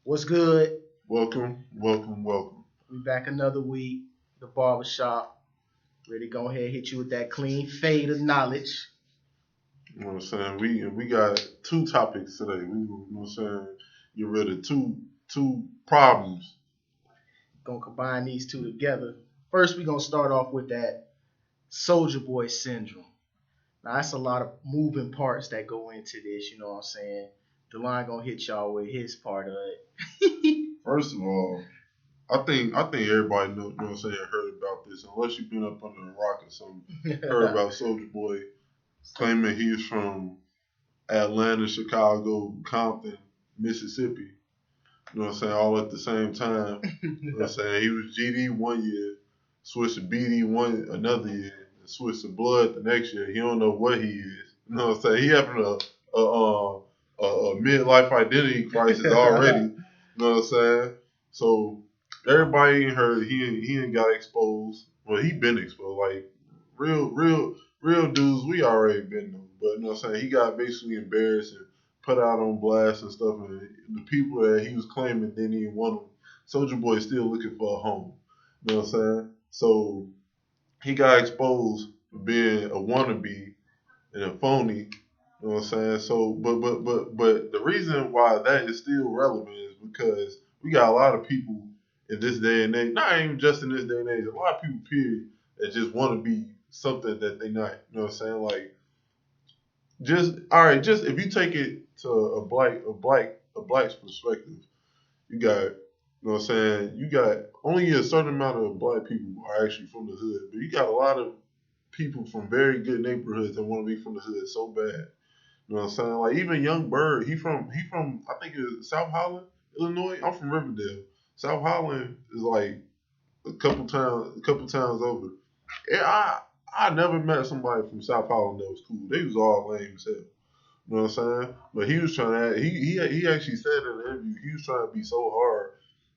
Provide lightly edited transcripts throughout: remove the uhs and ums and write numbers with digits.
What's good? Welcome, welcome, welcome. We back another week. The Barbershop. Ready to go ahead and hit you with that clean fade of knowledge. You know what I'm saying? We got two topics today. We you know what I'm saying, get rid of two problems. Gonna combine these two together. First, we gonna start off with that Soulja Boy syndrome. Now that's a lot of moving parts that go into this. You know what I'm saying? Delon gonna hit y'all with his part of it. First of all, I think everybody know what I'm saying, heard about this, unless you've been up under a rock or something. Heard about Soulja Boy claiming he's from Atlanta, Chicago, Compton, Mississippi. You know what I'm saying? All at the same time. You know what I'm saying? He was GD one year, switched to BD one another year, and switched to Blood the next year. He don't know what he is. You know what I'm saying? He having a midlife identity crisis already. You know what I'm saying? So everybody ain't heard he ain't got exposed. Well, he been exposed. Like real dudes, we already been them. But you know what I'm saying? He got basically embarrassed and put out on blast and stuff, and the people that he was claiming didn't even want him. Soldier Boy is still looking for a home. You know what I'm saying? So he got exposed for being a wannabe and a phony. You know what I'm saying? So, but the reason why that is still relevant is because we got a lot of people in this day and age. Not even just in this day and age. A lot of people, period, that just want to be something that they not. You know what I'm saying? Like just all right, just if you take it to a black's perspective, you got you know what I'm saying, you got only a certain amount of black people are actually from the hood, but you got a lot of people from very good neighborhoods that want to be from the hood so bad. You know what I'm saying? Like even Young Bird, he from I think it's South Holland, Illinois. I'm from Riverdale. South Holland is like a couple towns over. Yeah, I never met somebody from South Holland that was cool. They was all lame as hell. You know what I'm saying? But he was trying to. He actually said in the interview he was trying to be so hard.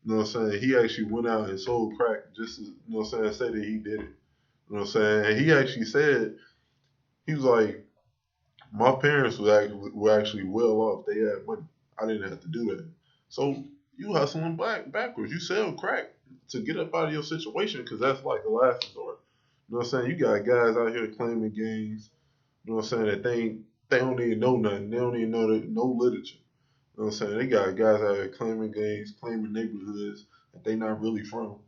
You know what I'm saying? He actually went out and sold crack just to, you know what I'm saying, say that he did it. You know what I'm saying? And he actually said he was like, my parents were actually well off. They had money. I didn't have to do that. So you hustling backwards. You sell crack to get up out of your situation because that's like the last resort. You know what I'm saying? You got guys out here claiming gangs. You know what I'm saying? That they don't even know nothing. They don't even know no literature. You know what I'm saying? They got guys out here claiming gangs, claiming neighborhoods that they not really from.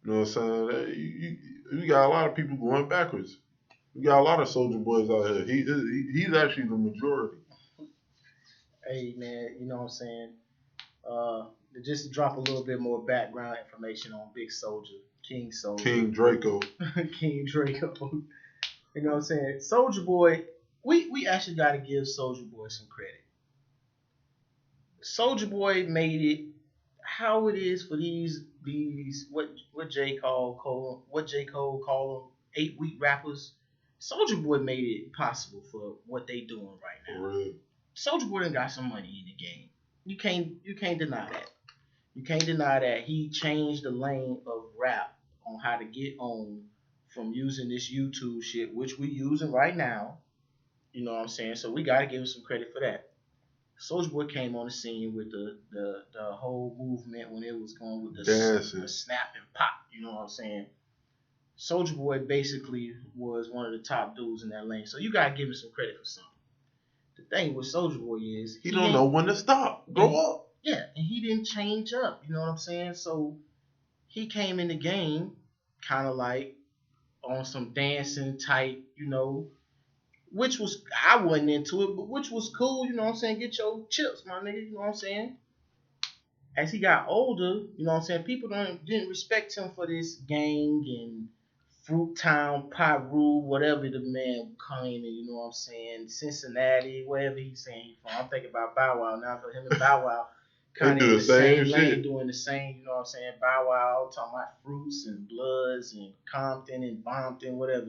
You know what I'm saying? You got a lot of people going backwards. You got a lot of soldier boys out here. He's actually the majority. Hey man, you know what I'm saying? Uh, just to drop a little bit more background information on Big Soldier, King Soldier, King Draco. King Draco. You know what I'm saying? Soldier Boy, we actually got to give Soldier Boy some credit. Soldier Boy made it how it is for these what J Cole call them 8 week rappers. Soldier Boy made it possible for what they doing right now. For real. Soldier Boy done got some money in the game. You can't deny that. You can't deny that he changed the lane of rap on how to get on from using this YouTube shit, which we using right now. You know what I'm saying? So we gotta give him some credit for that. Soulja Boy came on the scene with the whole movement when it was going with Dancing. the snap and pop. You know what I'm saying? Soulja Boy basically was one of the top dudes in that lane. So you gotta give him some credit for something. The thing with Soulja Boy is He don't know when to stop. Grow up. yeah, and he didn't change up. You know what I'm saying? So he came in the game kind of like on some dancing type, which was I wasn't into it, but which was cool. You know what I'm saying? Get your chips, my nigga. You know what I'm saying? As he got older, you know what I'm saying? People didn't respect him for this gang and Fruit Town, Pyru, whatever the man claiming. You know what I'm saying? Cincinnati, wherever he's saying he's from. I'm thinking about Bow Wow now for him and Bow Wow They kind of do in the the same same lane, shit. doing the same, you know what I'm saying? Bow Wow talking about fruits and bloods and Compton and Bompton, whatever.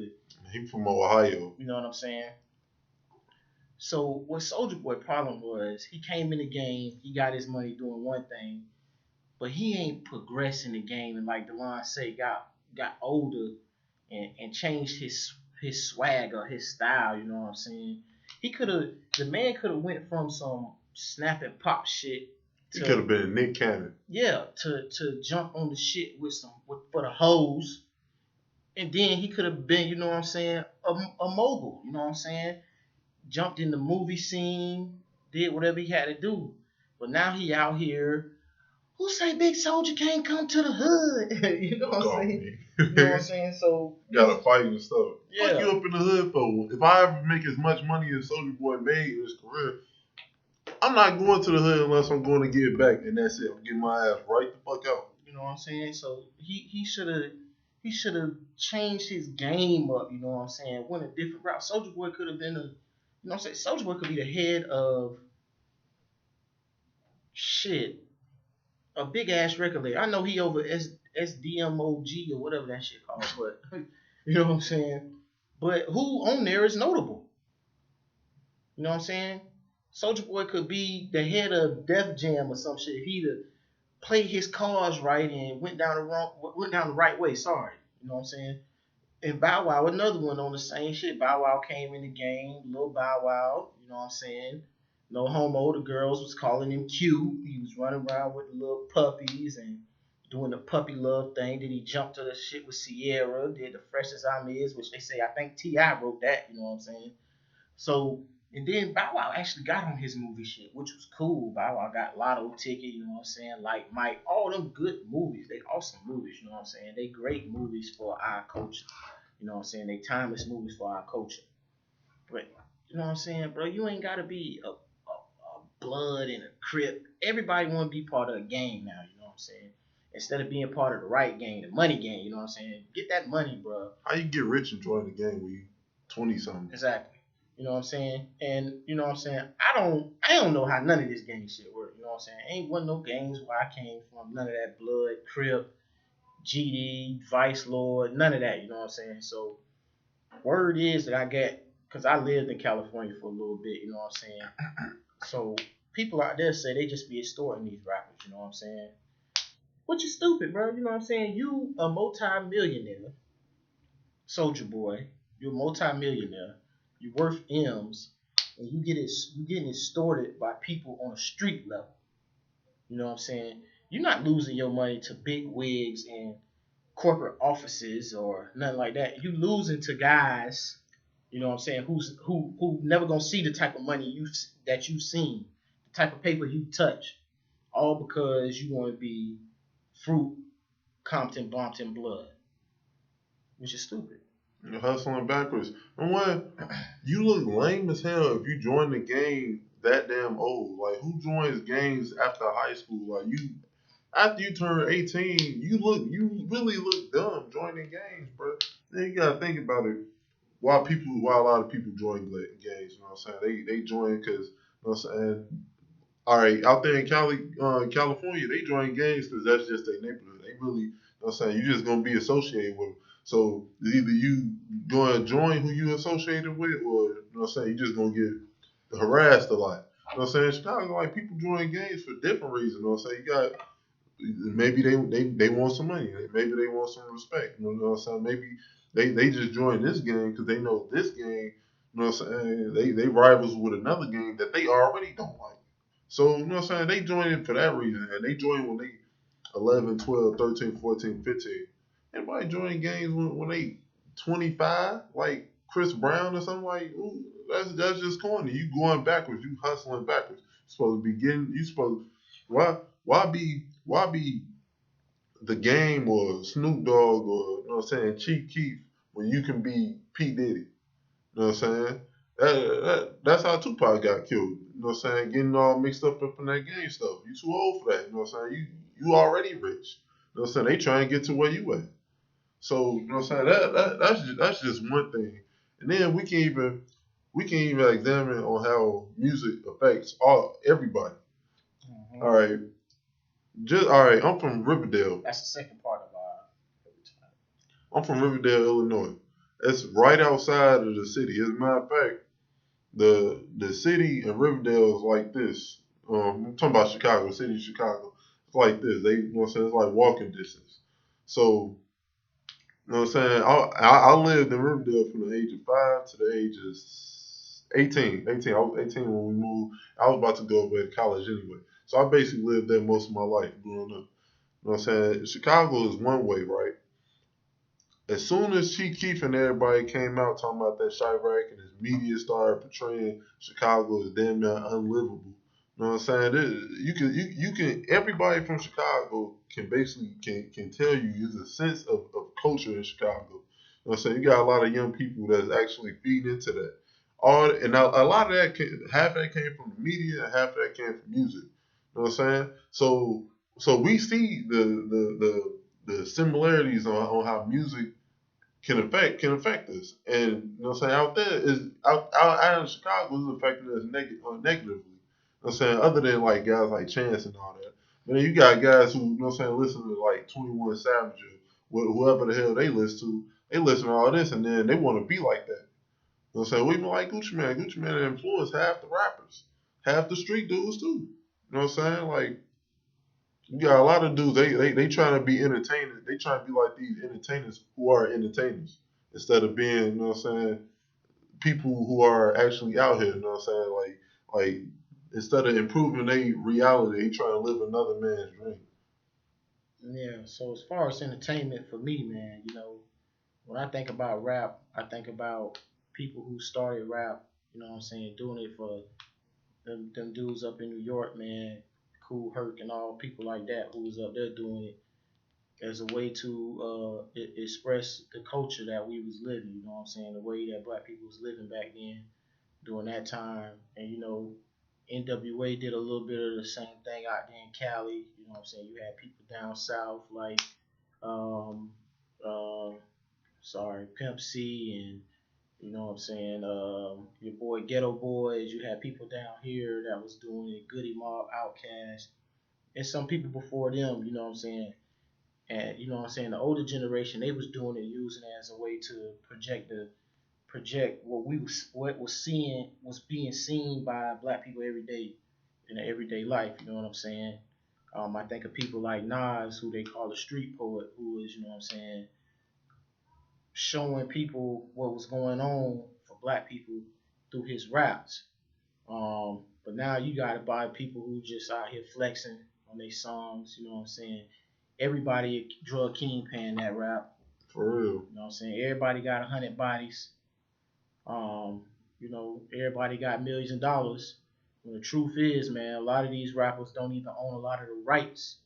He from Ohio. You know what I'm saying? So what Soldier Boy problem was, he came in the game, he got his money doing one thing, but he ain't progressing the game and like Delon say, got older and changed his swag or his style, you know what I'm saying? The man could have went from some snap and pop shit He could have been Nick Cannon. Yeah, to jump on the shit for the hoes, and then he could have been, you know what I'm saying, a mogul. You know what I'm saying? Jumped in the movie scene, did whatever he had to do. But now he out here. Who say Big Soldier can't come to the hood? You know what I'm saying? You know what I'm saying? So gotta fight and stuff. Yeah. Fuck you up in the hood for. If I ever make as much money as Soulja Boy made in his career, I'm not going to the hood unless I'm going to give it back, and that's it. I'm getting my ass right the fuck out. You know what I'm saying? So he should have changed his game up. You know what I'm saying? Went a different route. Soulja Boy could have been a, you know what I'm saying? Soulja Boy could be the head of shit, a big ass record label. I know he over SDMOG or whatever that shit called, but you know what I'm saying? But who on there is notable? You know what I'm saying? Soulja Boy could be the head of Def Jam or some shit if he'd have played his cards right and went down the right way. Sorry, you know what I'm saying? And Bow Wow, another one on the same shit. Bow Wow came in the game, little Bow Wow, you know what I'm saying? No homo, the girls was calling him cute. He was running around with the little puppies and doing the puppy love thing. Then he jumped to the shit with Sierra, did the freshest I'm is, which they say I think T.I. wrote that, you know what I'm saying? So, and then Bow Wow actually got on his movie shit, which was cool. Bow Wow got Lotto Ticket, you know what I'm saying? Like Mike, all them good movies. They awesome movies, you know what I'm saying? They great movies for our culture. You know what I'm saying? They timeless movies for our culture. But you know what I'm saying, bro? You ain't gotta be a blood and a crip. Everybody wanna be part of a game now, you know what I'm saying? Instead of being part of the right game, the money game, you know what I'm saying? Get that money, bro. How you get rich and join the game when you 20 something? Exactly. You know what I'm saying? And you know what I'm saying? I don't know how none of this game shit work. You know what I'm saying? Ain't one no games where I came from. None of that blood, crip, GD, Vice Lord, none of that. You know what I'm saying? So word is that I get, because I lived in California for a little bit. You know what I'm saying? So people out there say they just be extorting these rappers. You know what I'm saying? Which is stupid, bro. You know what I'm saying? You a multi-millionaire, Soulja Boy. You're a multi-millionaire. You worth M's, and you getting extorted by people on a street level. You know what I'm saying? You're not losing your money to big wigs and corporate offices or nothing like that. You losing to guys, you know what I'm saying, who never gonna see the type of money that you've seen, the type of paper you touch, all because you want to be fruit, Compton, Bompton blood, which is stupid. You're hustling backwards. And when you look lame as hell if you join the game that damn old. Like who joins games after high school? Like you after you turn 18, you really look dumb joining games, bro. Then you gotta think about it. Why a lot of people join games, you know what I'm saying? They join because, you know what I'm saying? All right, out there in California, they join gangs because that's just their neighborhood. They really, you know what I'm saying, you're just gonna be associated with them. So either you gonna join who you associated with, or you know what I'm saying, you just gonna get harassed a lot. You know what I'm saying? Chicago, like people join gangs for different reasons. You know what I'm saying? You got maybe they want some money, maybe they want some respect. You know what I'm saying? Maybe they just join this gang because they know this gang. You know what I'm saying? They rivals with another gang that they already don't like. So, you know what I'm saying? They join it for that reason. And they join when they 11, 12, 13, 14, 15. Everybody join games when they 25, like Chris Brown or something like, ooh, that's just corny. You going backwards. You hustling backwards. You're supposed to be getting, you supposed, why be the game or Snoop Dogg or, you know what I'm saying, Chief Keef when you can be P. Diddy? You know what I'm saying? That's how Tupac got killed. You know what I'm saying? Getting all mixed up in that gang stuff. You too old for that. You know what I'm saying? You already rich. You know what I'm saying? They try and get to where you at. So, you know what I'm saying? That's just one thing. And then we can even examine on how music affects everybody. Mm-hmm. All right. I'm from Riverdale. That's the second part of our. I'm from Riverdale, Illinois. It's right outside of the city. As a matter of fact, the city in Riverdale is like this. I'm talking about Chicago, the city of Chicago. It's like this. They, you know what I'm saying? It's like walking distance. So, you know what I'm saying? I lived in Riverdale from the age of 5 to the age of 18. 18. I was 18 when we moved. I was about to go away to college anyway. So I basically lived there most of my life growing up. You know what I'm saying? Chicago is one way, right? As soon as Chief Keef and everybody came out talking about that Chirac and his media started portraying Chicago as damn near unlivable. You know what I'm saying? You can everybody from Chicago can basically can tell you there's a sense of culture in Chicago. You know what I'm saying? You got a lot of young people that's actually feeding into that. All and a lot of that half of that came from the media and half of that came from music. You know what I'm saying? So we see the similarities on how music can affect us. And you know what I'm saying, out there is out in Chicago is affecting us negatively. You know what I'm saying, other than like guys like Chance and all that. But then you got guys who, you know what I'm saying, listen to like 21 Savage or whoever the hell they listen to. They listen to all this and then they want to be like that. You know what I'm saying? We even like Gucci Man. Gucci Man influenced half the rappers, half the street dudes too. You know what I'm saying? Like you got a lot of dudes. They trying to be entertainers. They trying to be like these entertainers who are entertainers instead of being, you know what I'm saying, people who are actually out here. You know what I'm saying? Like instead of improving their reality, they trying to live another man's dream. Yeah. So as far as entertainment for me, man, when I think about rap, I think about people who started rap. You know what I'm saying, doing it for them dudes up in New York, man, Cool Herc and all people like that who was up there doing it as a way to express the culture that we was living. You know what I'm saying? The way that black people was living back then during that time. And NWA did a little bit of the same thing out there in Cali. You know what I'm saying? You had people down south like um uh sorry, Pimp C and you know what I'm saying, your boy Ghetto Boys, you had people down here that was doing it, Goody Mob, Outkast, and some people before them, you know what I'm saying. And you know what I'm saying, the older generation, they was doing it, using it as a way to project what was being seen by black people every day in their everyday life. You know what I'm saying? I think of people like Nas, who they call a street poet, who is, you know what I'm saying, showing people what was going on for black people through his raps. But now you gotta buy people who just out here flexing on their songs. You know what I'm saying? Everybody a drug kingpin that rap. For real. You know what I'm saying? Everybody got 100 bodies. Um, everybody got millions of dollars. When the truth is, man, a lot of these rappers don't even own a lot of the rights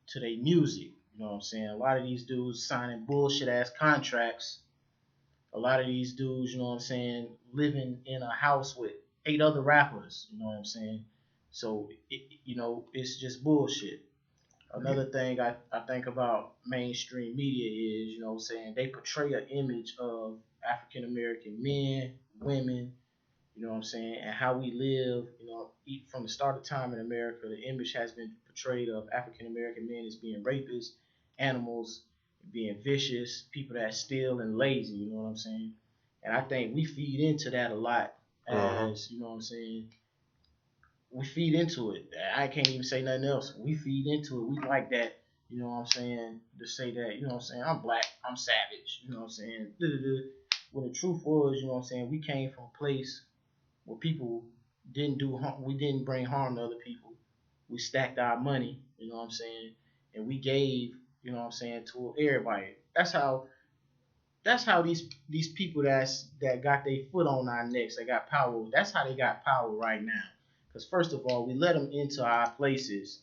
to their music. You know what I'm saying? A lot of these dudes signing bullshit ass contracts. A lot of these dudes, you know what I'm saying, living in a house with 8 other rappers. You know what I'm saying? So it's just bullshit. Another thing I think about mainstream media is, you know what I'm saying, they portray an image of African American men, women, you know what I'm saying, and how we live, from the start of time in America, the image has been portrayed of African American men as being rapists, animals, being vicious, people that steal and lazy, you know what I'm saying? And I think we feed into that a lot Uh-huh. as, you know what I'm saying, we feed into it. I can't even say nothing else. We feed into it. We like that, you know what I'm saying, to say that, you know what I'm saying, I'm black, I'm savage, you know what I'm saying? When the truth was, you know what I'm saying, we came from a place where people didn't do harm, we didn't bring harm to other people. We stacked our money, you know what I'm saying, and we gave, you know what I'm saying, to everybody. That's how these people that got their foot on our necks, that got power. That's how they got power right now. Because first of all, we let them into our places,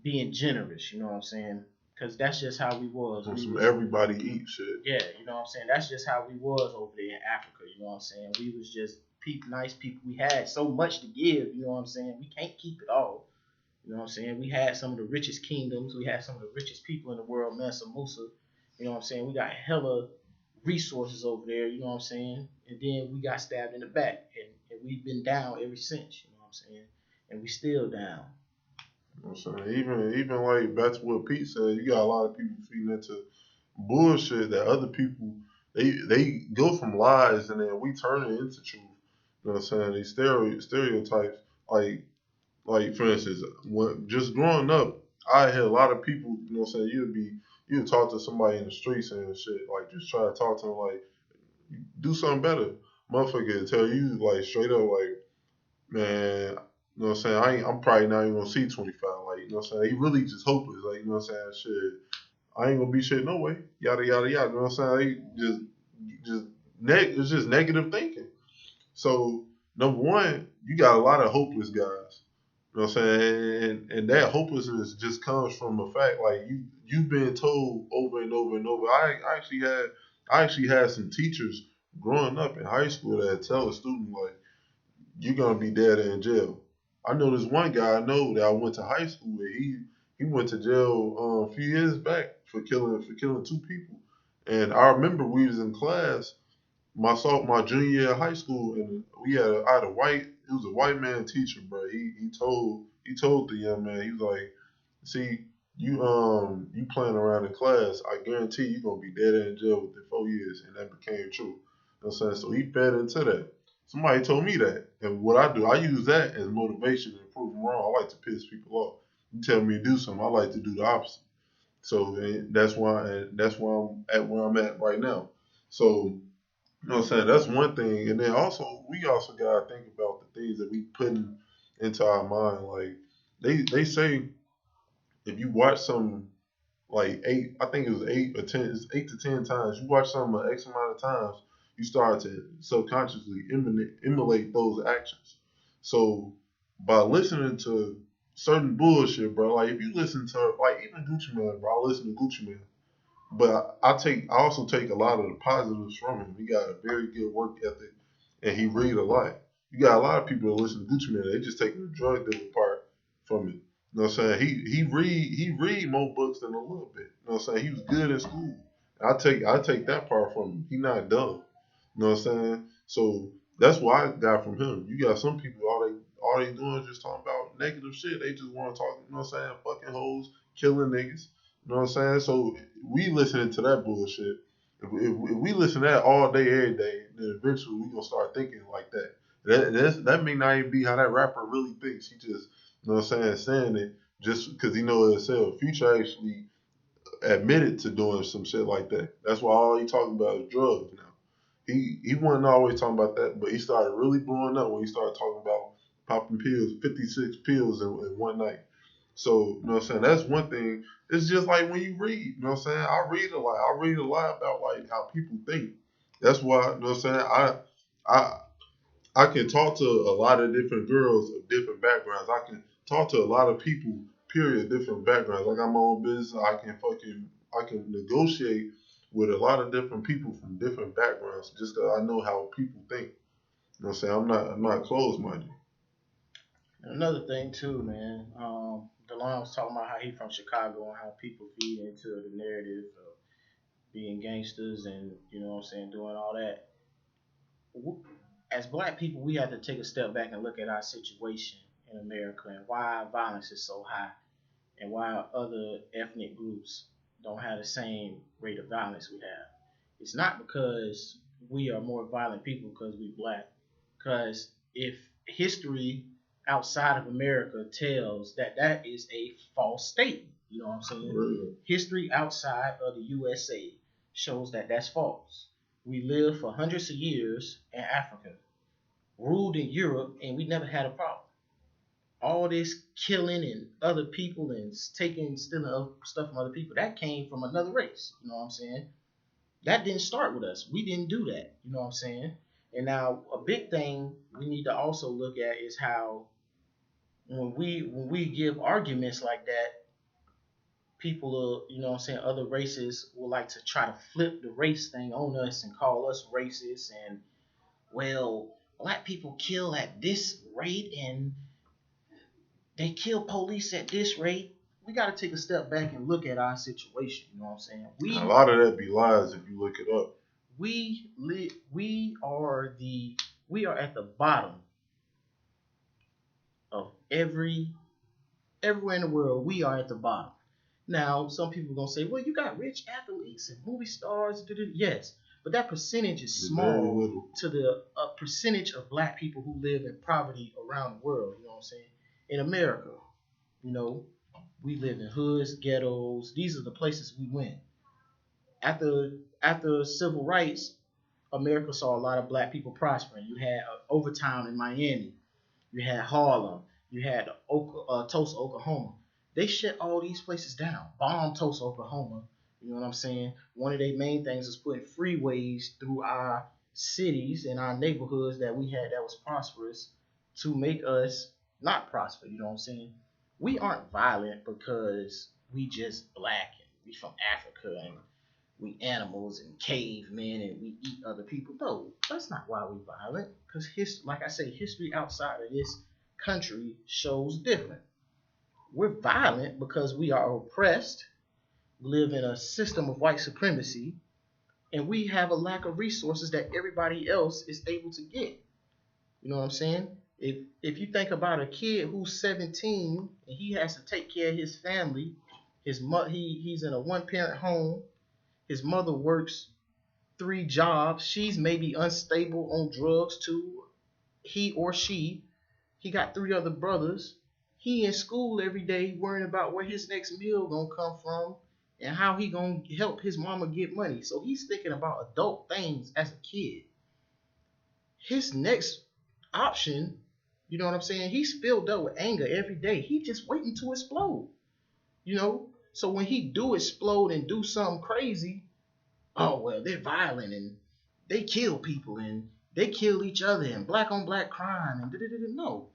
being generous. You know what I'm saying? Because that's just how we was. On We some was everybody eat shit. Yeah, you know what I'm saying. That's just how we was over there in Africa. You know what I'm saying. We was just nice people. We had so much to give. You know what I'm saying. We can't keep it all. You know what I'm saying? We had some of the richest kingdoms. We had some of the richest people in the world, Mansa Musa. You know what I'm saying? We got hella resources over there, you know what I'm saying? And then we got stabbed in the back. And we've been down ever since, you know what I'm saying? And we still down. You know what I'm saying? Even like back to what Pete said, you got a lot of people feeding into bullshit that other people they go from lies and then we turn it into truth. You know what I'm saying? These stereotypes, like for instance, just growing up, I had a lot of people. You know what I'm saying? You'd talk to somebody in the streets and shit, like just try to talk to them like do something better. Motherfucker tell you like straight up like, man, You know what I'm saying? I'm probably not even gonna see 25. Like, you know what I'm saying? He really just hopeless. Like, you know what I'm saying? Shit, I ain't gonna be shit no way. Yada yada yada. You know what I'm saying? Just it's just negative thinking. So number one, you got a lot of hopeless guys. You know what I'm saying? And that hopelessness just comes from the fact like you've been told over and over and over. I actually had some teachers growing up in high school that tell a student like you're gonna be dead in jail. I know this one guy I know that I went to high school with. He went to jail a few years back for killing two people. And I remember we was in class my junior year of high school, and I had a white it was a white man teacher, bro. He told the young man, he was like, see, you playing around in class, I guarantee you're gonna be dead in jail within 4 years, and that became true. You know what I'm saying? So he fed into that. Somebody told me that, and what I do, I use that as motivation to prove them wrong. I like to piss people off. You tell me to do something, I like to do the opposite. So and that's why I'm at where I'm at right now. So you know what I'm saying? That's one thing. And then also we also gotta think about the things that we putting into our mind. Like they say if you watch some like eight, I think it was 8 or 10, it's 8 to 10 times. You watch something X amount of times, you start to subconsciously emulate those actions. So by listening to certain bullshit, bro, like if you listen to like even Gucci Man, bro, I listen to Gucci Man. But I also take a lot of the positives from him. He got a very good work ethic, and he read a lot. You got a lot of people that listen to Gucci Man. They just take the drug dealing part from it. You know what I'm saying? He read more books than a little bit. You know what I'm saying? He was good in school. I take that part from him. He not dumb. You know what I'm saying? So that's what I got from him. You got some people all they doing is just talking about negative shit. They just want to talk. You know what I'm saying? Fucking hoes, killing niggas. You know what I'm saying? So we listening to that bullshit. If we listen to that all day, every day, then eventually we gonna start thinking like that. That may not even be how that rapper really thinks. He just, you know what I'm saying it just because he know it'll sell. Future actually admitted to doing some shit like that. That's why all he talking about is drugs now. He wasn't always talking about that, but he started really blowing up when he started talking about popping pills, 56 pills in one night. So, you know what I'm saying? That's one thing. It's just like when you read, you know what I'm saying? I read a lot. I read a lot about like how people think. That's why, you know what I'm saying? I I can talk to a lot of different girls of different backgrounds. I can talk to a lot of people, period, different backgrounds. I got my own business. I can negotiate with a lot of different people from different backgrounds just because I know how people think. You know what I'm saying? I'm not closed minded. Another thing too, man. DeLon was talking about how he from Chicago and how people feed into the narrative of being gangsters and you know what I'm saying, doing all that. As black people, we have to take a step back and look at our situation in America and why violence is so high and why other ethnic groups don't have the same rate of violence we have. It's not because we are more violent people because we black. Because if history outside of America tells that that is a false statement, you know what I'm saying? Really. History outside of the USA shows that that's false. We lived for hundreds of years in Africa, ruled in Europe, and we never had a problem. All this killing and other people and taking, stealing stuff from other people, that came from another race. You know what I'm saying? That didn't start with us. We didn't do that. You know what I'm saying? And now a big thing we need to also look at is how when we give arguments like that, people are, you know what I'm saying, other races will like to try to flip the race thing on us and call us racist and well, black people kill at this rate and they kill police at this rate. We got to take a step back and look at our situation. You know what I'm saying? And a lot of that be lies if you look it up. We are we are at the bottom of everywhere in the world. We are at the bottom. Now, some people are gonna say, "Well, you got rich athletes and movie stars." Yes, but that percentage is small to the percentage of black people who live in poverty around the world. You know what I'm saying? In America, you know, we live in hoods, ghettos. These are the places we went. After civil rights, America saw a lot of black people prospering. You had Overtown in Miami. You had Harlem. You had Tulsa, Oklahoma. They shut all these places down. Bombed Tulsa, Oklahoma. You know what I'm saying? One of their main things is putting freeways through our cities and our neighborhoods that we had that was prosperous to make us not prosper. You know what I'm saying? We aren't violent because we just black and we from Africa and we animals and cavemen and we eat other people. No, that's not why we violent. Because like I say, history outside of this country shows different. We're violent because we are oppressed, live in a system of white supremacy, and we have a lack of resources that everybody else is able to get. You know what I'm saying? If you think about a kid who's 17 and he has to take care of his family, he's in a one parent home. His mother works three jobs. She's maybe unstable on drugs too. He or she. He got three other brothers. He in school every day worrying about where his next meal gonna come from and how he gonna help his mama get money. So he's thinking about adult things as a kid. His next option, you know what I'm saying? He's filled up with anger every day. He just waiting to explode. You know? So when he do explode and do something crazy, oh well, they're violent and they kill people and they kill each other and black on black crime and da-da-da-da. No,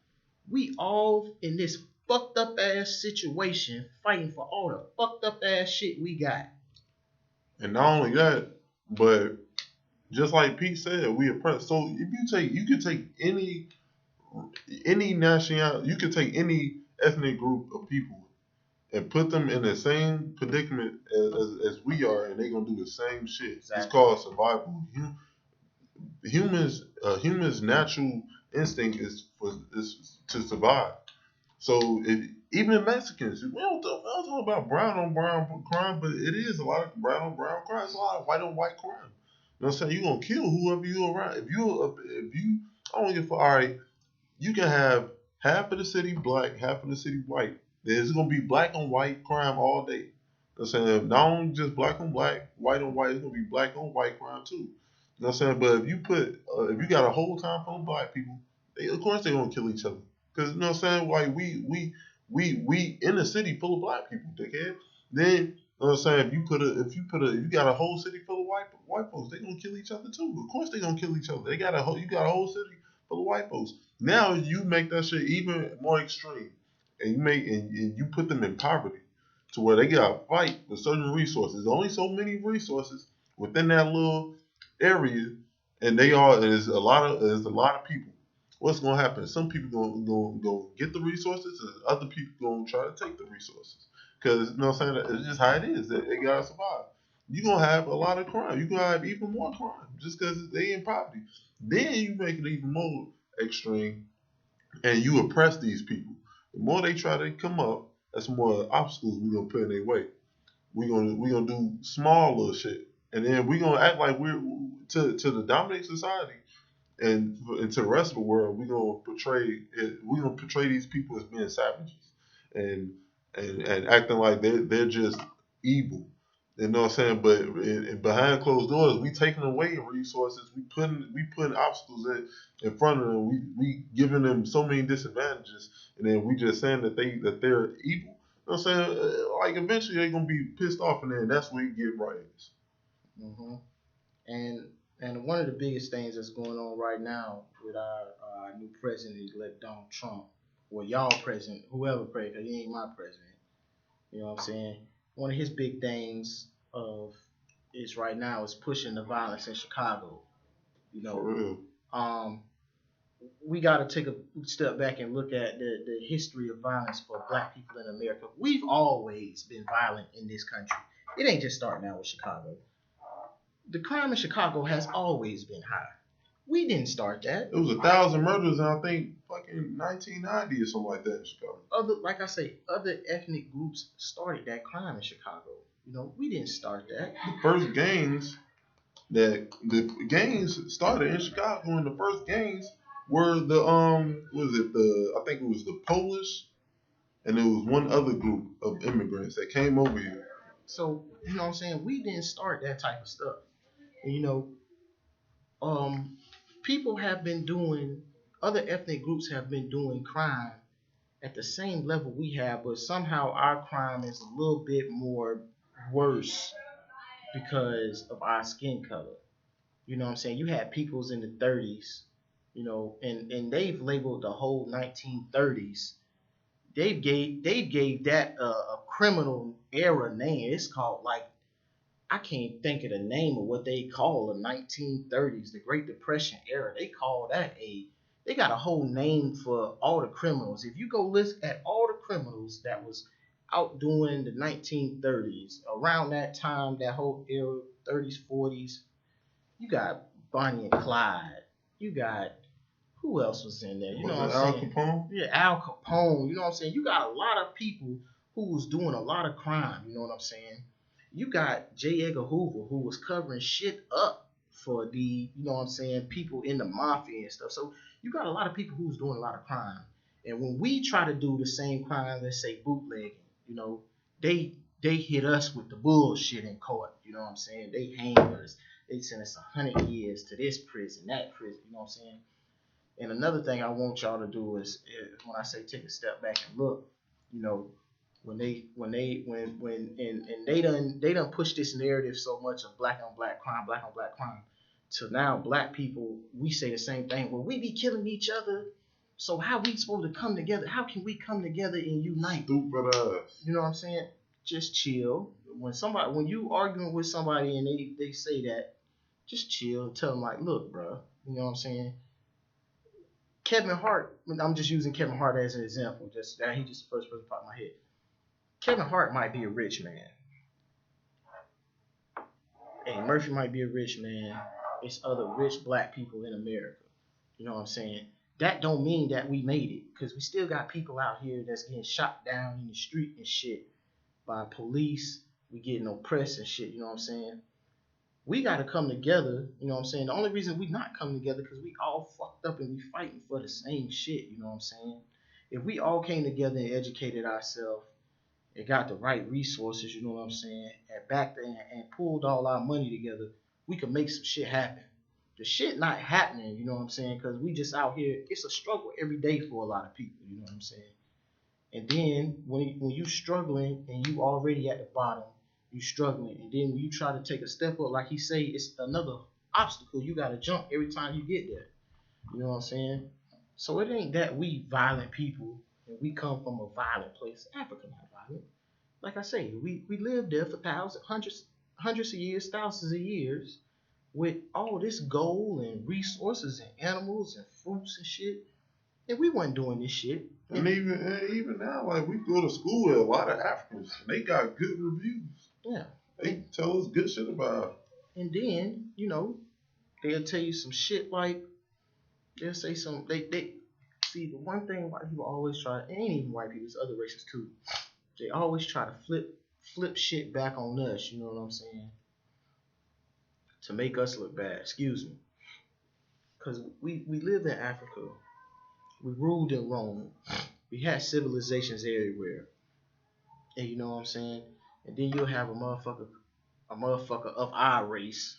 we all in this fucked up ass situation fighting for all the fucked up ass shit we got. And not only that, but just like Pete said, we oppressed. So if you could take any nationality, you could take any ethnic group of people and put them in the same predicament as we are, and they're gonna do the same shit. Exactly. It's called survival. Humans' natural instinct is to survive. So even Mexicans, we don't talk about brown on brown crime, but it is a lot of brown on brown crime. It's a lot of white on white crime. You know what I'm saying? You're gonna kill whoever you around. If you I don't give a all right, you can have half of the city black, half of the city white. There's gonna be black on white crime all day. You know what I'm saying? Not only just black on black, white on white, it's gonna be black on white crime too. You know what I'm saying? But if you got a whole town full of black people, of course they're gonna kill each other. Cause you know what I'm saying? Like we in a city full of black people, dickhead. Then you know what I'm saying? If you got a whole city full of white folks, they gonna kill each other too. Of course they gonna kill each other. You got a whole city full of white folks. Now you make that shit even more extreme, and you put them in poverty to where they gotta fight for certain resources. Only so many resources within that little area, and there's a lot of people. What's gonna happen? Some people gonna get the resources, and other people gonna try to take the resources. Cause you know what I'm saying? It's just how it is. They gotta survive. You're gonna have a lot of crime. You're gonna have even more crime just because they in poverty. Then you make it even more extreme and you oppress these people. The more they try to come up, that's more obstacles we're gonna put in their way. We're gonna do small little shit. And then we're gonna act like we're to the dominant society and to the rest of the world, we're gonna portray these people as being savages and and acting like they're just evil. You know what I'm saying? But behind closed doors, we taking away resources. We putting obstacles in front of them. We giving them so many disadvantages, and then we just saying that they're evil. You know what I'm saying? Like eventually they're gonna be pissed off, and then that's where you get riots. Hmm. And one of the biggest things that's going on right now with our new president elect Donald Trump, or y'all president, whoever president, he ain't my president. You know what I'm saying? One of his big things of is right now is pushing the violence in Chicago. You For know, real. um, we got to take a step back and look at the history of violence for black people in America. We've always been violent in this country. It ain't just starting out with Chicago. The crime in Chicago has always been high. We didn't start that. It was 1,000 murders in I think fucking 1990 or something like that in Chicago. Like I say, other ethnic groups started that crime in Chicago. You know, we didn't start that. The gangs started in Chicago, and the first gangs were the was it the I think it was the Polish, and there was one other group of immigrants that came over here. So, you know what I'm saying? We didn't start that type of stuff. And, you know, um, people have been doing, other ethnic groups have been doing crime at the same level we have, but somehow our crime is a little bit more worse because of our skin color. You know what I'm saying? You had peoples in the 30s, and they've labeled the whole 1930s. They gave that a criminal era name. It's called like I can't think of the name of what they call the 1930s, the Great Depression era. They call that they got a whole name for all the criminals. If you go list at all the criminals that was out during the 1930s, around that time, that whole era, 30s, 40s, you got Bonnie and Clyde. You got who else was in there? You know Was what it I'm Al saying? Capone? Yeah, Al Capone. You know what I'm saying? You got a lot of people who was doing a lot of crime. You know what I'm saying? You got J. Edgar Hoover who was covering shit up for you know what I'm saying, people in the mafia and stuff. So you got a lot of people who's doing a lot of crime. And when we try to do the same crime, let's say bootlegging, you know, they hit us with the bullshit in court. You know what I'm saying? They hang us. They send us 100 years to this prison, that prison. You know what I'm saying? And another thing I want y'all to do is when I say take a step back and look, you know, when they done push this narrative so much of black on black crime, to now black people we say the same thing. Well, we be killing each other, so how we supposed to come together? How can we come together and unite? Stupid ass. You know what I'm saying? Just chill. When you arguing with somebody and they say that, just chill and tell them like, look, bro, you know what I'm saying? Kevin Hart, I'm just using Kevin Hart as an example. Just that he just the first person popped in my head. Kevin Hart might be a rich man. Eddie Murphy might be a rich man. It's other rich black people in America. You know what I'm saying? That don't mean that we made it, because we still got people out here that's getting shot down in the street and shit by police. We getting oppressed and shit. You know what I'm saying? We got to come together. You know what I'm saying? The only reason we not coming together because we all fucked up and we fighting for the same shit. You know what I'm saying? If we all came together and educated ourselves and got the right resources, you know what I'm saying, and back there and pulled all our money together, we could make some shit happen. The shit not happening, you know what I'm saying, because we just out here. It's a struggle every day for a lot of people. You know what I'm saying? And then when you struggling and you already at the bottom, you struggling, and then when you try to take a step up, like he say, it's another obstacle you gotta jump every time you get there. You know what I'm saying? So it ain't that we violent people and we come from a violent place. Africa not violent. Like I say, we lived there for thousands, hundreds of years, thousands of years, with all this gold and resources and animals and fruits and shit. And we wasn't doing this shit. And even now, like we go to school with a lot of Africans, and they got good reviews. Yeah. They tell us good shit about it. And then, they'll tell you some shit like they'll say some they see the one thing white people always try, and ain't even white people, it's other races too. They always try to flip shit back on us, you know what I'm saying? To make us look bad, excuse me. Cause we lived in Africa. We ruled in Rome. We had civilizations everywhere. And you know what I'm saying? And then you'll have a motherfucker of our race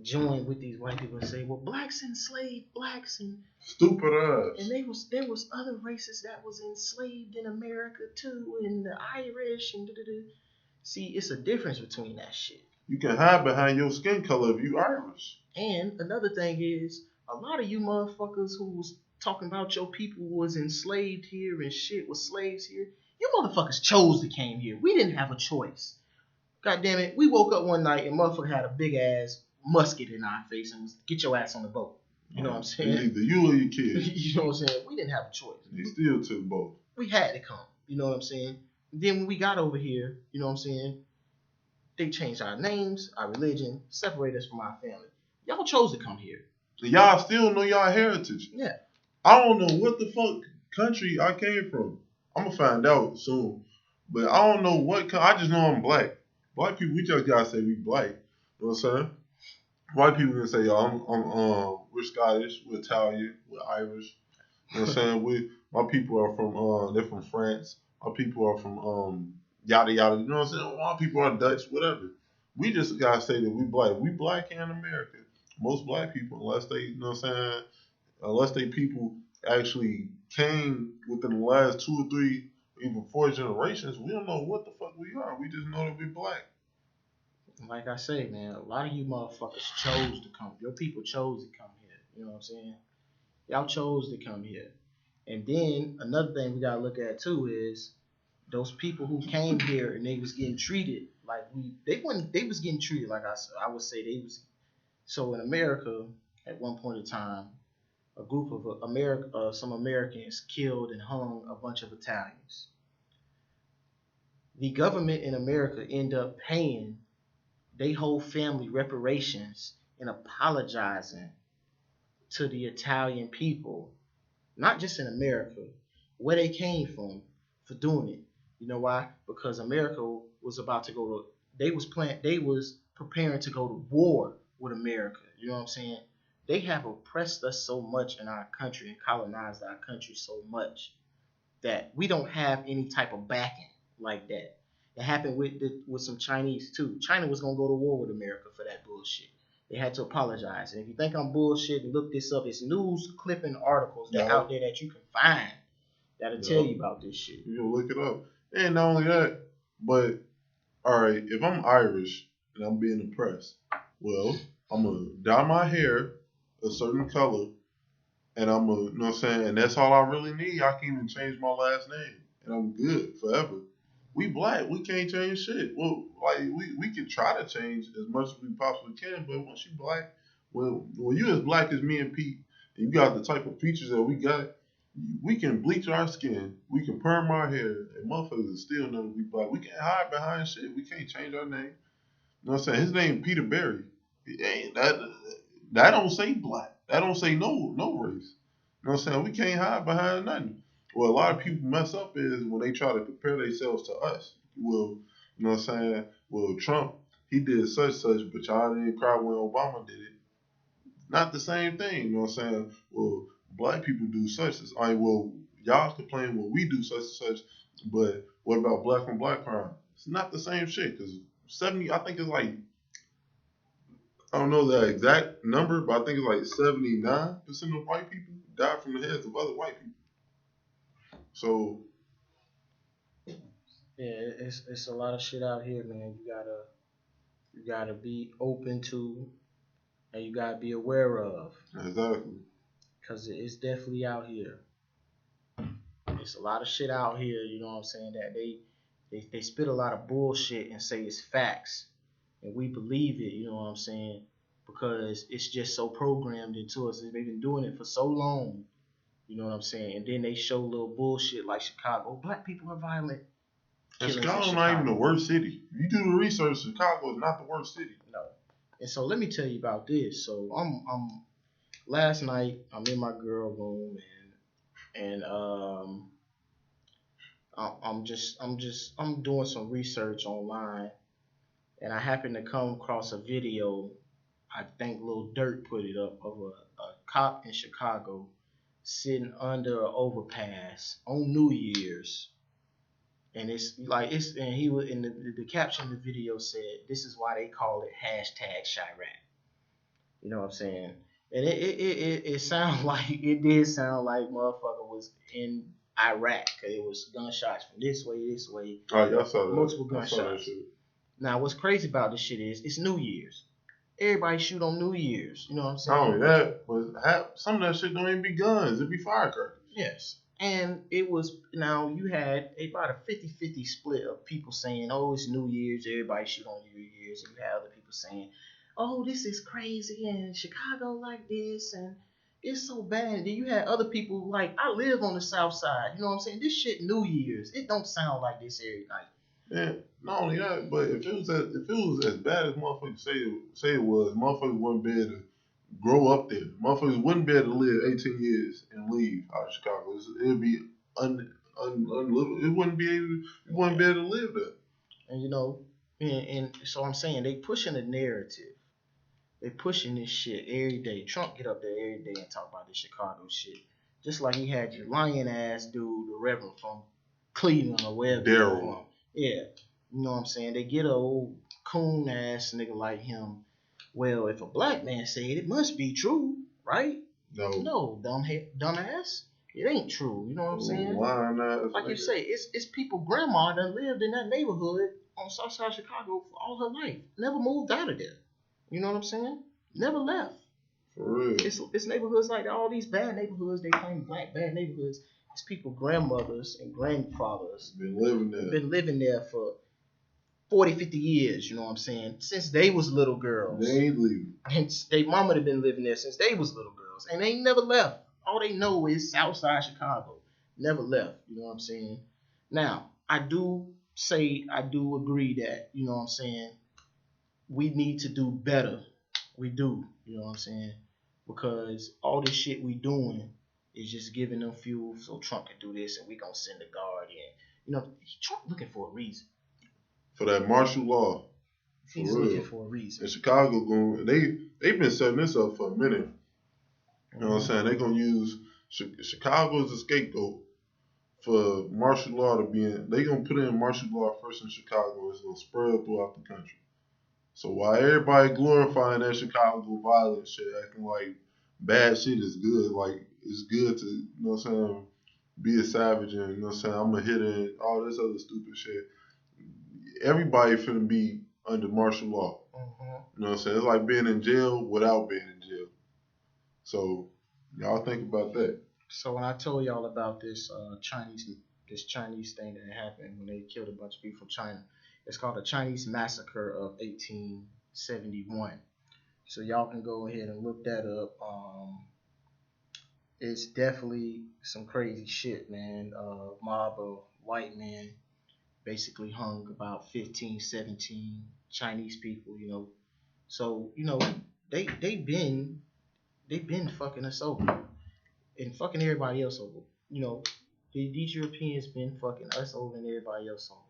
join with these white people and say, well, blacks enslaved blacks and stupid ass. And there was other races that was enslaved in America too, and the Irish and da-da-da. See, it's a difference between that shit. You can hide behind your skin color if you Irish. And another thing is, a lot of you motherfuckers who was talking about your people was enslaved here and shit was slaves here. You motherfuckers chose to came here. We didn't have a choice. God damn it, we woke up one night and motherfucker had a big ass musket in our face and was, get your ass on the boat. You know what I'm saying? Either you or your kids. You know what I'm saying? We didn't have a choice. They still took both. We had to come. You know what I'm saying? Then when we got over here, you know what I'm saying? They changed our names, our religion, separated us from our family. Y'all chose to come here. Y'all still know y'all heritage. Yeah. I don't know what the fuck country I came from. I'm gonna find out soon. But I don't know what I just know I'm black. Black people, we just gotta say we black. You know what I'm saying? White people can say, yo, we're Scottish, we're Italian, we're Irish. You know what I'm saying? My people are from, they're from France. My people are from, yada yada. You know what I'm saying? My people are Dutch, whatever. We just gotta say that we black. We black in America. Most black people, unless they, you know what I'm saying? Unless they people actually came within the last 2 or 3, even 4 generations, we don't know what the fuck we are. We just know that we black. Like I say, man, a lot of you motherfuckers chose to come. Your people chose to come here. You know what I'm saying? Y'all chose to come here. And then another thing we gotta look at too is those people who came here and they was getting treated like they was getting treated like I would say they was. So in America, at one point in time, a group of some Americans killed and hung a bunch of Italians. The government in America ended up paying they whole family reparations and apologizing to the Italian people, not just in America, where they came from for doing it. You know why? Because America was about to go to they was preparing to go to war with America. You know what I'm saying? They have oppressed us so much in our country and colonized our country so much that we don't have any type of backing like that. It happened with some Chinese too. China was gonna go to war with America for that bullshit. They had to apologize. And if you think I'm bullshit, look this up. It's news clipping articles that out there that you can find that'll tell you about this shit. You can look it up. And not only that, but all right, if I'm Irish and I'm being oppressed, well, I'm gonna dye my hair a certain color, and I'm gonna, you know what I'm saying, and that's all I really need. I can even change my last name, and I'm good forever. We black, we can't change shit. Well, like we can try to change as much as we possibly can, but once you black, well, when you as black as me and Pete, and you got the type of features that we got, we can bleach our skin, we can perm our hair, and motherfuckers still know that we black. We can't hide behind shit. We can't change our name. You know what I'm saying? His name Peter Berry. It ain't that don't say black. That don't say no race. You know what I'm saying? We can't hide behind nothing. What a lot of people mess up is when they try to compare themselves to us. Well, you know what I'm saying? Well, Trump, he did such, but y'all didn't cry when Obama did it. Not the same thing, you know what I'm saying? Well, black people do such as well, y'all complain when we do such and such, but what about black on black crime? It's not the same shit, because 70, I think it's like, I don't know the exact number, but I think it's like 79% of white people died from the hands of other white people. So yeah, it's a lot of shit out here, man. You gotta be open to, and you gotta be aware of. exactly. Cause it's definitely out here. It's a lot of shit out here. You know what I'm saying? That they spit a lot of bullshit and say it's facts, and we believe it. You know what I'm saying? Because it's just so programmed into us. They've been doing it for so long. You know what I'm saying? And then they show little bullshit like Chicago. Black people are violent. And Chicago's not even the worst city. If you do the research, Chicago is not the worst city. No. And so let me tell you about this. So I'm last night I'm in my girl room and I'm doing some research online and I happened to come across a video. I think Lil Durk put it up of a cop in Chicago sitting under an overpass on New Year's. And he was in the caption of the video said, "This is why they call it #Chirac." You know what I'm saying? And it sounded like it did sound like motherfucker was in Iraq. It was gunshots from this way. Oh, y'all saw that. Multiple gunshots. Now, what's crazy about this shit is it's New Year's. Everybody shoot on New Year's. You know what I'm saying? Not only that, but some of that shit don't even be guns. It be firecrackers. Yes. And it was, now you had about a 50-50 split of people saying, oh, it's New Year's, everybody shoot on New Year's. And you had other people saying, oh, this is crazy and Chicago like this and it's so bad. And then you had other people like, I live on the south side. You know what I'm saying? This shit New Year's. It don't sound like this every night. Yeah, not only that, but if it was as bad as motherfuckers say it was, motherfuckers wouldn't be able to grow up there. Motherfuckers wouldn't be able to live 18 years and leave out of Chicago. It would be unlivable. It wouldn't be able. You wouldn't be able to live there. And you know, and so I'm saying they pushing a narrative. They pushing this shit every day. Trump get up there every day and talk about this Chicago shit. Just like he had your lion ass dude, the Reverend from Cleveland or wherever. Daryl. Yeah. You know what I'm saying? They get a old coon ass nigga like him. Well, if a black man said it must be true, right? No, dumbass. It ain't true. You know what I'm saying? Like you nigga. say, it's people grandma that lived in that neighborhood on Southside Chicago for all her life. Never moved out of there. You know what I'm saying? Never left. For real. It's neighborhoods like that. All these bad neighborhoods, they claim black bad neighborhoods. It's people grandmothers and grandfathers been living there for 40, 50 years, you know what I'm saying? Since they was little girls. They ain't leaving. And they mama have been living there since they was little girls. And they never left. All they know is Southside Chicago. Never left, you know what I'm saying? Now, I do agree that, you know what I'm saying, we need to do better. We do, you know what I'm saying? Because all this shit we doing is just giving them fuel so Trump can do this and we gonna send the guard in. You know, Trump looking for a reason. For that martial law. He's looking for a reason. In Chicago, they've been setting this up for a minute. You know what I'm saying? They're going to use Chicago as a scapegoat for martial law to be in. They're going to put in martial law first in Chicago. It's going to spread throughout the country. So while everybody glorifying that Chicago violence shit, acting like bad shit is good, like it's good to, you know what I'm saying, be a savage and, you know what I'm saying, I'm a hitter and all this other stupid shit. Everybody finna be under martial law. You know what I'm saying? It's like being in jail without being in jail. So y'all think about that. So when I told y'all about this Chinese thing that happened when they killed a bunch of people from China, it's called the Chinese Massacre of 1871. So y'all can go ahead and look that up. It's definitely some crazy shit, man. Mob of white men basically hung about 15, 17 Chinese people, you know. So, you know, they've been fucking us over and fucking everybody else over. You know, these Europeans been fucking us over and everybody else over.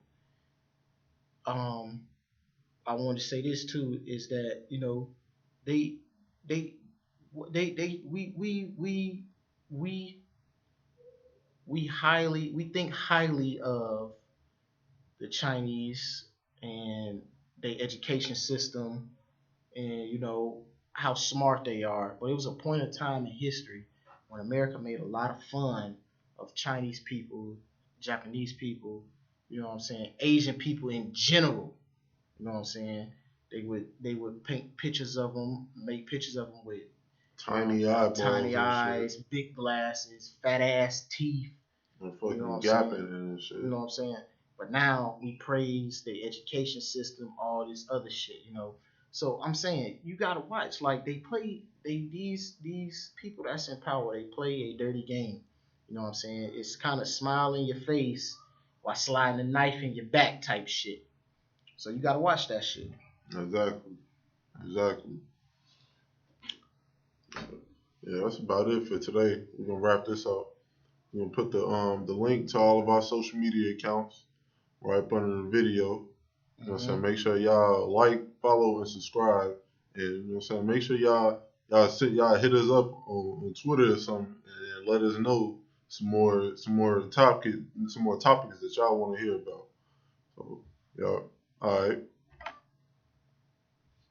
I wanted to say this too is that, you know, we think highly of the Chinese and their education system and, you know, how smart they are. But it was a point of time in history when America made a lot of fun of Chinese people, Japanese people, you know what I'm saying, Asian people in general. You know what I'm saying? They would paint pictures of them, make pictures of them with tiny eyeballs, tiny eyes, big glasses, fat ass teeth, and fucking gapping and shit. You know what I'm saying? But now we praise the education system, all this other shit, you know. So I'm saying you gotta watch. Like these people that's in power, they play a dirty game. You know what I'm saying? It's kind of smile in your face while sliding a knife in your back type shit. So you gotta watch that shit. Exactly. Yeah, that's about it for today. We're gonna wrap this up. We're gonna put the link to all of our social media accounts right up under the video. You know what I'm saying? Make sure y'all like, follow, and subscribe. And you know what I'm saying? Make sure y'all hit us up on Twitter or something and let us know some more topics that y'all want to hear about. So yeah, all right.